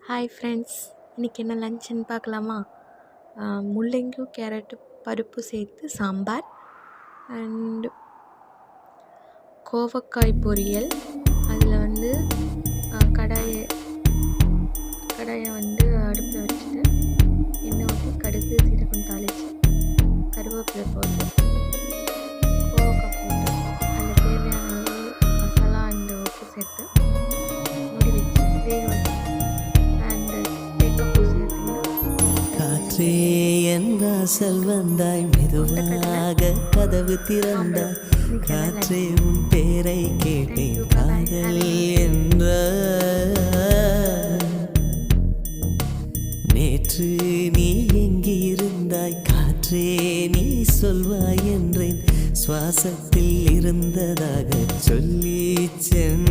Hi friends, இன்றைக்கி என்ன லஞ்சுன்னு பார்க்கலாமா? முள்ளங்கியும் கேரட்டு பருப்பு சேர்த்து சாம்பார் அண்ட் கோவக்காய் பொரியல். அதில் வந்து கடாயை அடுப்பில் வச்சுட்டு எண்ணெய் ஊற்றி கடுகு சீரகம் தாளித்து கருவேப்பிலை போட்டு கோவக்காய் போட்டு அதில் தேவையான அளவு மசாலா அண்ட் உப்பு சேர்த்து மூடி வச்சு வேக வச்சு காற்றே என் வாசல் வந்தாய், மெதுவாக கதவு திறந்தாய். காற்றே உன் பேரை கேட்டேன், காதல் என்ற. நேற்று நீ எங்கிருந்தாய், காற்றே நீ சொல்வாய் என்றேன். சுவாசத்தில் இருந்ததாக சொல்லி சென்ற